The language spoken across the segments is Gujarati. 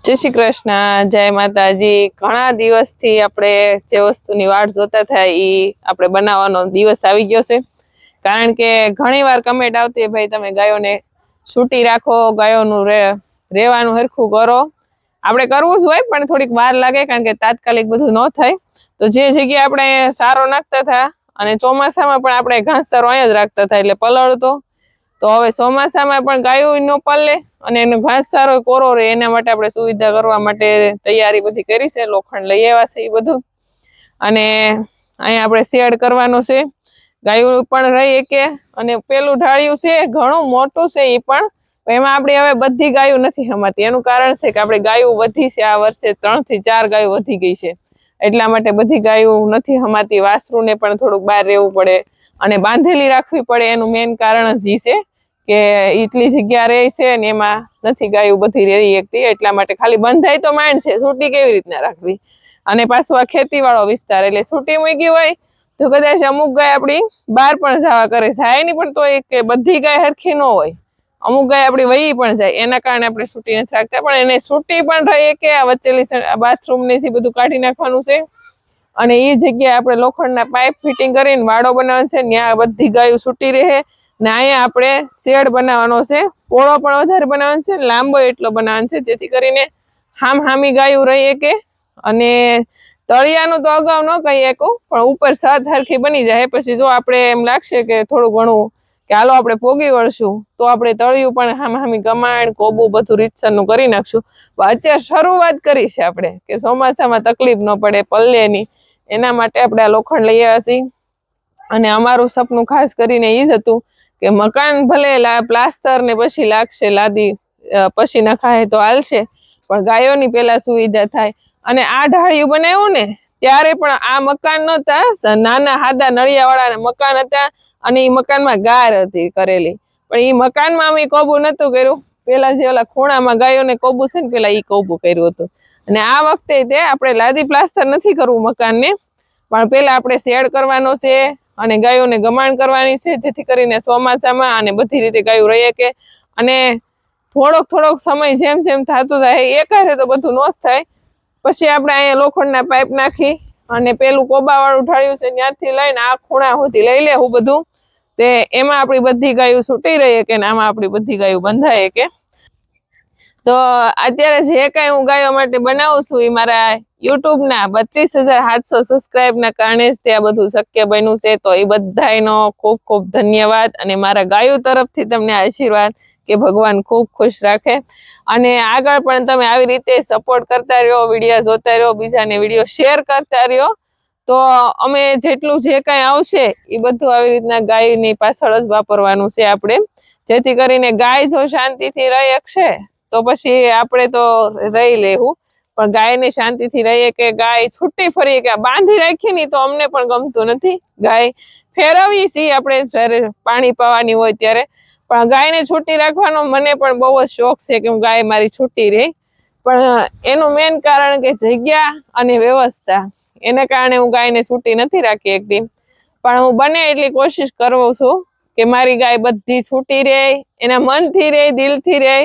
જય શ્રી કૃષ્ણ, જય માતાજી। ઘણા દિવસથી આપણે જે વસ્તુની વાટ જોતા થાય એ આપણે બનાવવાનો દિવસ આવી ગયો છે। કારણ કે ઘણીવાર કમેન્ટ આવતી ભાઈ તમે ગાયોને છૂટી રાખો, ગાયોનું રહેવાનું હરખું કરો। આપણે કરવું જ હોય પણ થોડીક વાર લાગે કારણ કે તાત્કાલિક બધું ન થાય। તો જે જગ્યાએ આપણે સારો નાખતા હતા અને ચોમાસામાં પણ આપણે ઘાસચારો અહીંયા જ રાખતા હતા એટલે પલળતો। તો હવે ચોમાસામાં પણ ગાયો ન પલળે અને એનો ઘાસચારો કોરો રહે એના માટે આપણે સુવિધા કરવા માટે તૈયારી બધી કરી છે। લોખંડ લઈ આવ્યા છે એ બધું અને અહીંયા આપણે શેડ કરવાનો છે। ગાયો પણ રહી કે અને પેલું ઢાળિયું છે ઘણું મોટું છે એ પણ એમાં આપણે હવે બધી ગાયો નથી હમાતી। એનું કારણ છે કે આપણે ગાયો વધી છે આ વર્ષે 3 થી 4 ગાયો વધી ગઈ છે એટલા માટે બધી ગાયો નથી હમાતી। વાસરુને પણ થોડુંક બહાર રહેવું પડે અને બાંધેલી રાખવી પડે। એનું મેઇન કારણ જ છે કે એટલી જગ્યા રહે છે ને એમાં નથી ગાયું બધી રહી એકતી એટલા માટે ખાલી બંધાય તો માંડ છે, છૂટી કેવી રીતના રાખવી। અને પાછું આ ખેતીવાળો વિસ્તાર એટલે છૂટી મૂકી હોય તો કદાચ અમુક ગાય આપણી બહાર પણ જવા કરે, જાય નહીં પણ તો કે બધી ગાય હરખી ન હોય, અમુક ગાય આપણી વહી પણ જાય એના કારણે આપણે છૂટી નથી રાખતા। પણ એને છૂટી પણ રહી કે આ વચ્ચેલી બાથરૂમ ને બધું કાઢી નાખવાનું છે અને એ જગ્યાએ આપણે લોખંડના પાઇપ ફિટિંગ કરીને વાડો બનાવવાનો છે, ત્યાં બધી ગાયો છૂટી રહે। ને અહીંયા આપણે શેડ બનાવવાનો છે, પોળો પણ વધારે બનાવવાનો છે, લાંબો એટલો બનાવવાનો છે જેથી કરીને હામી ગાયું રહી કે અને તળિયાનું તો અગાઉ ન કહી શકું પણ ઉપર છત હરખી બની જાય। પછી જો આપણે એમ લાગશે કે થોડું ઘણું કે હાલો આપણે પોગી વળશું તો આપણે તળિયું પણ હામી ગમાણ કોબું બધું રીતસરનું કરી નાખશું। અત્યારે શરૂઆત કરી છે આપણે કે ચોમાસામાં તકલીફ ન પડે, પલ્લે નહીં, એના માટે આપણે આ લોખંડ લઈ આવ્યા છીએ। અને અમારું સપનું ખાસ કરીને એ જ હતું કે મકાન ભલે પ્લાસ્ટર ને પછી લાગશે, લાદી પછી નખાય તો હાલશે પણ ગાયોની પેલા સુવિધા થાય। અને આ ઢાળિયું બનાવ્યું ને ત્યારે પણ આ મકાન નહોતા, નાના હાદા નળિયાવાળા મકાન હતા અને એ મકાનમાં ગાર હતી કરેલી પણ એ મકાનમાં અમે કોબું નહોતું કર્યું। પેલા જે ઓલા ખૂણામાં ગાયોને કોબું છે ને પેલા એ કોબું કર્યું હતું અને આ વખતે તે આપણે લાદી પ્લાસ્ટર નથી કરવું મકાનને પણ પેલા આપણે શેડ કરવાનો છે અને ગાયોને ગમાણ કરવાની છે જેથી કરીને ચોમાસામાં અને બધી રીતે ગાયો રહે કે અને થોડોક સમય જેમ જેમ થતું જાય એકારે તો બધું નો જ થાય। પછી આપણે અહીંયા લોખંડના પાઇપ નાખી અને પેલું કોબાવાળું ઢાળ્યું છે ત્યાંથી લઈને આ ખૂણા સુધી લઈ લેવું બધું તે એમાં આપણી બધી ગાયો છૂટી રહી કે ને આમાં આપણી બધી ગાયો બંધાય કે। તો અત્યારે જે કાંઈ હું ગાયો માટે બનાવું છું એ મારા યુટ્યુબના 32,700 સબસ્ક્રાઇબના કારણે જ તે આ બધું શક્ય બન્યું છે। તો એ બધાયનો ખૂબ ખૂબ ધન્યવાદ અને મારા ગાયો તરફથી તમને આશીર્વાદ કે ભગવાન ખૂબ ખુશ રાખે અને આગળ પણ તમે આવી રીતે સપોર્ટ કરતા રહ્યો, વિડીયો જોતા રહ્યો, બીજાને વિડીયો શેર કરતા રહ્યો તો અમે જેટલું જે કાંઈ આવશે એ બધું આવી રીતના ગાયની પાછળ જ વાપરવાનું છે આપણે જેથી કરીને ગાય જો શાંતિથી રહી શકશે તો પછી આપણે તો રહી લેવું પણ ગાયને શાંતિથી રહીએ કે ગાય છૂટી ફરીએ કે બાંધી રાખીએ ને તો અમને પણ ગમતું નથી। ગાય ફેરવીએ છીએ આપણે જ્યારે પાણી પાવાની હોય ત્યારે પણ ગાયને છૂટી રાખવાનો મને પણ બહુ જ શોખ છે કે હું ગાય મારી છૂટી રહી પણ એનું મેઇન કારણ કે જગ્યા અને વ્યવસ્થા એના કારણે હું ગાયને છૂટી નથી રાખી શકતી પણ હું બને એટલી કોશિશ કરું છું કે મારી ગાય બધી છૂટી રહે, એના મનથી રહે, દિલથી રહે,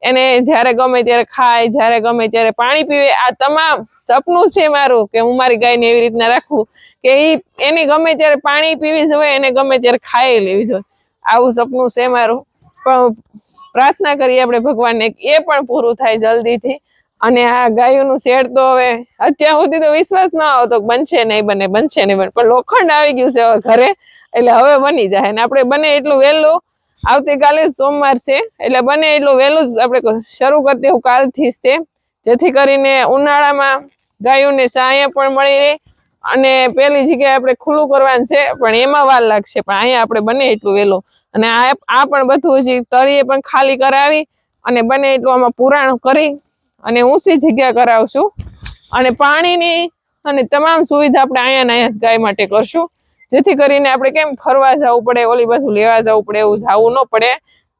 એને જ્યારે ગમે ત્યારે ખાય, જ્યારે ગમે ત્યારે પાણી પીવે। આ તમામ સપનું છે મારું કે હું મારી ગાયને એવી રીતના રાખું કે એને ગમે ત્યારે પાણી પીવી જોઈએ, એને ગમે ત્યારે ખાઈ લેવી જોઈએ, આવું સપનું છે મારું। પણ પ્રાર્થના કરીએ આપણે ભગવાનને એ પણ પૂરું થાય જલ્દીથી અને આ ગાયોનું શેડ તો હવે અત્યાર સુધી તો વિશ્વાસ ન આવતો બનશે નહીં બને પણ લોખંડ આવી ગયું છે હવે ઘરે એટલે હવે બની જાય અને આપણે બને એટલું વહેલું આવતીકાલે સોમવાર છે એટલે બને એટલું વહેલું જ આપણે શરૂ કરી દેવું કાલથી જ તે જેથી કરીને ઉનાળામાં ગાયોને છાંયા પણ મળી રહે અને પેલી જગ્યાએ આપણે ખુલ્લું કરવાનું છે પણ એમાં વાર લાગશે પણ અહીંયા આપણે બને એટલું વહેલું અને આ પણ બધું હજી તળિયે પણ ખાલી કરાવી અને બને એટલું આમાં પુરાણ કરી અને ઊંચી જગ્યા કરાવશું અને પાણીની અને તમામ સુવિધા આપણે અહીંયા ગાય માટે કરશું જેથી કરીને આપણે કેમ ફરવા જવું પડે, ઓલી બાજુ લેવા જવું પડે, એવું જવું ન પડે,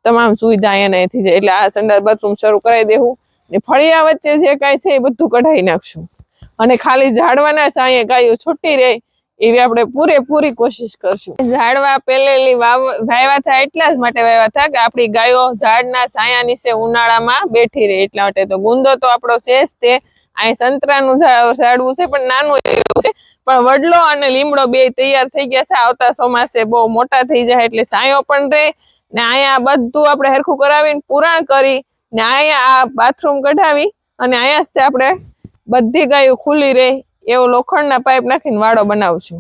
તમામ સુવિધા અહીંયા અહીંથી છે। એટલે આ સંડાસ બાથરૂમ શરૂ કરાવી દેવું ને ફળિયા વચ્ચે જે કાંઈ છે એ બધું કઢાઈ નાખશું અને ખાલી ઝાડવાના છે અહીંયા ગાયો છૂટી રહે એવી આપણે પૂરેપૂરી કોશિશ કરશું. ઝાડવા પેલેલી વાવ્યા થાય એટલા જ માટે વાવ્યા થાય કે આપણી ગાયો ઝાડના છાયા નીચે ઉનાળામાં બેઠી રહે એટલા માટે. તો ગુંદો તો આપણો છે જ તે. અહીં સંતરાનું ઝાડવું છે પણ નાનું એવું છે, પણ વડલો અને લીમડો બે તૈયાર થઈ ગયા છે. આવતા ચોમાસે બહુ મોટા થઈ જાય એટલે છાંયો પણ રહે ને અહીંયા બધું આપણે હરખું કરાવીને પુરાણ કરી ને અહીંયા આ બાથરૂમ કઢાવી અને અહીંયા જ આપણે બધી ગાયો ખુલ્લી રહે એવો લોખંડના પાઇપ નાખીને વાડો બનાવશું.